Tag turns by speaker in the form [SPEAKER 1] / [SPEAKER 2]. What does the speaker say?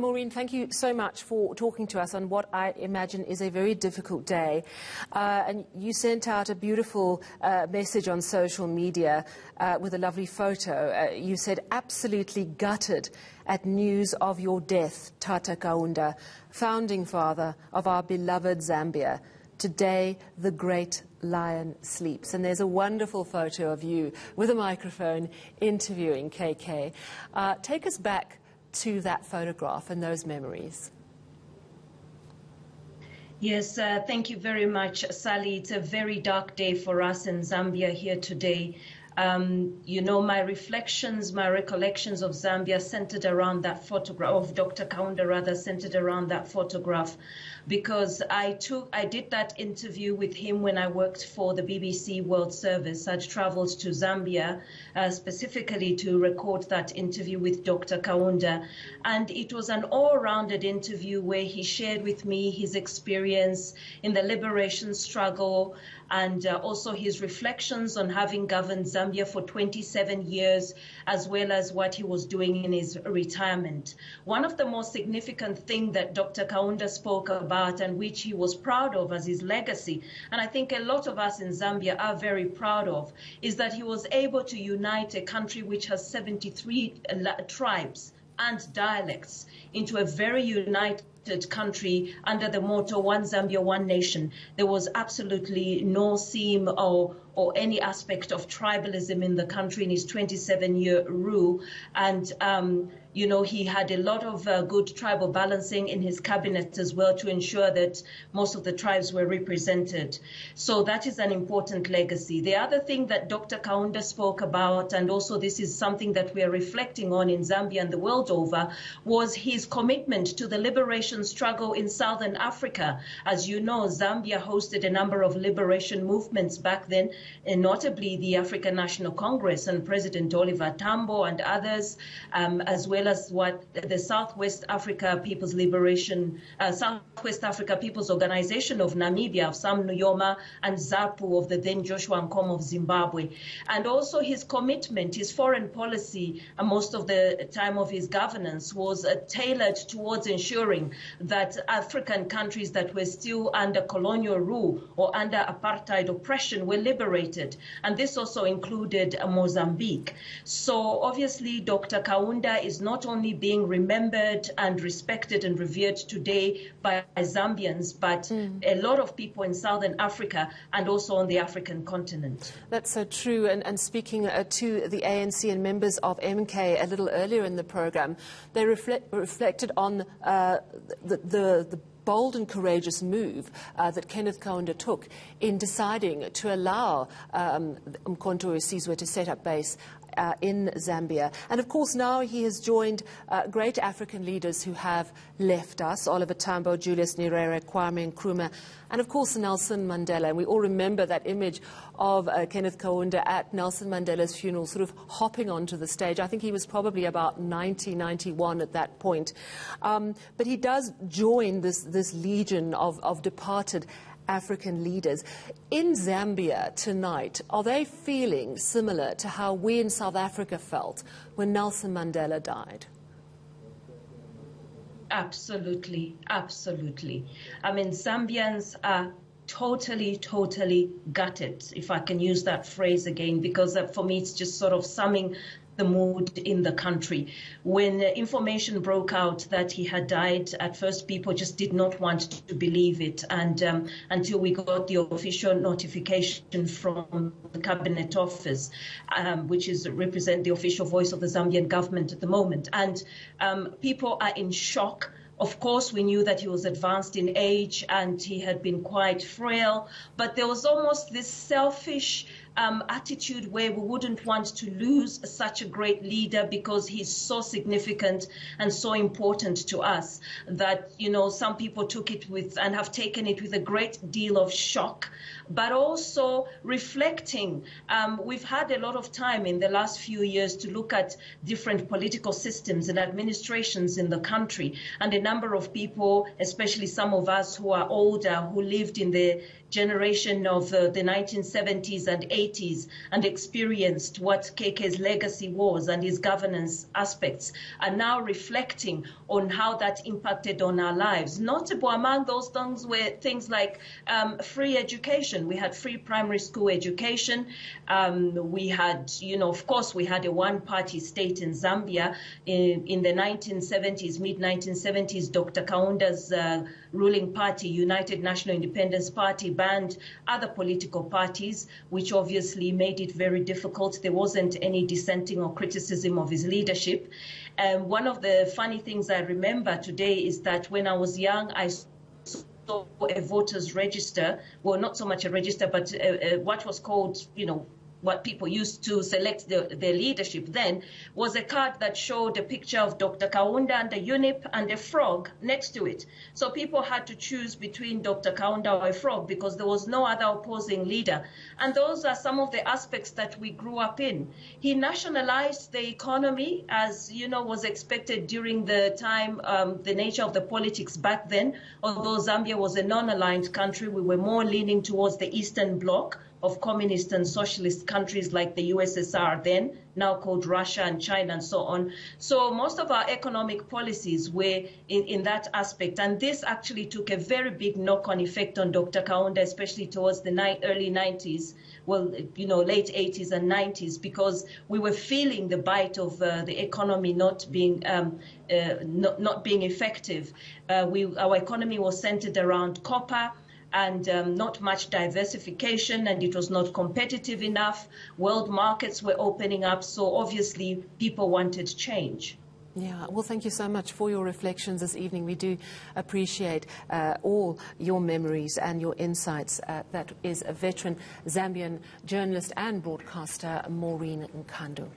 [SPEAKER 1] Maureen, thank you so much for talking to us on what I imagine is a very difficult day. And you sent out a beautiful message on social media with a lovely photo. You said, absolutely gutted at news of your death, Tata Kaunda, founding father of our beloved Zambia. Today, the great lion sleeps. And there's a wonderful photo of you with a microphone interviewing KK. Take us back to that photograph and those memories.
[SPEAKER 2] Yes, thank you very much, Sally. It's a very dark day for us in Zambia here today. You know, my reflections, my recollections of Zambia centered around that photograph, of Dr. Kaunda rather, centered around that photograph, because I did that interview with him when I worked for the BBC World Service. I'd traveled to Zambia specifically to record that interview with Dr. Kaunda. And it was an all-rounded interview where he shared with me his experience in the liberation struggle and also his reflections on having governed Zambia for 27 years, as well as what he was doing in his retirement. One of the most significant things that Dr. Kaunda spoke about and which he was proud of as his legacy, and I think a lot of us in Zambia are very proud of, is that he was able to unite a country which has 73 tribes and dialects into a very united country under the motto, One Zambia, One Nation. There was absolutely no seam or any aspect of tribalism in the country in his 27-year rule. And, you know, he had a lot of good tribal balancing in his cabinet as well to ensure that most of the tribes were represented. So that is an important legacy. The other thing that Dr. Kaunda spoke about, and also this is something that we are reflecting on in Zambia and the world over, was his commitment to the liberation struggle in Southern Africa. As you know, Zambia hosted a number of liberation movements back then, and notably the African National Congress and President Oliver Tambo and others, as well as what the Southwest Africa People's Organization of Namibia, of Sam Nujoma, and ZAPU of the then Joshua Nkomo of Zimbabwe. And also his commitment, his foreign policy, most of the time of his governance, was tailored towards ensuring that African countries that were still under colonial rule or under apartheid oppression were liberated. And this also included Mozambique. So obviously, Dr. Kaunda is not only being remembered and respected and revered today by Zambians, but a lot of people in Southern Africa and also on the African continent.
[SPEAKER 1] That's so true. And speaking to the ANC and members of MK a little earlier in the program, they reflected on the bold and courageous move that Kenneth Kaunda took in deciding to allow Umkhonto we Sizwe to set up base in Zambia. And of course now he has joined great African leaders who have left us, Oliver Tambo, Julius Nyerere, Kwame Nkrumah, and of course Nelson Mandela. And we all remember that image of Kenneth Kaunda at Nelson Mandela's funeral, sort of hopping onto the stage. I think he was probably about 90, 91 at that point. But he does join this legion of departed African leaders. In Zambia tonight, are they feeling similar to how we in South Africa felt when Nelson Mandela died? Absolutely, absolutely. I mean, Zambians are totally gutted, if I can use that phrase again, because for me it's just sort of summing the mood in the country. When information broke out that he had died, at first people just did not want to believe it, and until we got the official notification from the Cabinet Office, which represent the official voice of the Zambian government at the moment. And people are in shock. Of course, we knew that he was advanced in age and he had been quite frail, but there was almost this selfish attitude where we wouldn't want to lose such a great leader because he's so significant and so important to us that, you know, some people took it with and have taken it with a great deal of shock, but also reflecting. We've had a lot of time in the last few years to look at different political systems and administrations in the country, and a number of people, especially some of us who are older, who lived in the generation of the 1970s and 80s, 80s and experienced what KK's legacy was and his governance aspects, are now reflecting on how that impacted on our lives. Notable among those things were things like free education. We had free primary school education. We had, of course, we had a one-party state in Zambia. In the 1970s, mid-1970s, Dr. Kaunda's ruling party, United National Independence Party, banned other political parties, which obviously made it very difficult. There wasn't any dissenting or criticism of his leadership. One of the funny things I remember today is that when I was young, I saw a voters register, well, not so much a register, but what was called, what people used to select their leadership then, was a card that showed a picture of Dr. Kaunda and a UNIP and a frog next to it. So people had to choose between Dr. Kaunda or a frog because there was no other opposing leader. And those are some of the aspects that we grew up in. He nationalized the economy, as was expected during the time, the nature of the politics back then. Although Zambia was a non-aligned country, we were more leaning towards the Eastern Bloc of communist and socialist countries like the USSR then, now called Russia and China and so on. So most of our economic policies were in that aspect. And this actually took a very big knock-on effect on Dr. Kaunda, especially towards the early 90s, late 80s and 90s, because we were feeling the bite of the economy not being effective. Our economy was centered around copper, and not much diversification, and it was not competitive enough. World markets were opening up, so obviously people wanted change.
[SPEAKER 3] Yeah, well, thank you so much for your reflections this evening. We do appreciate all your memories and your insights. That is a veteran Zambian journalist and broadcaster, Maureen Nkandu.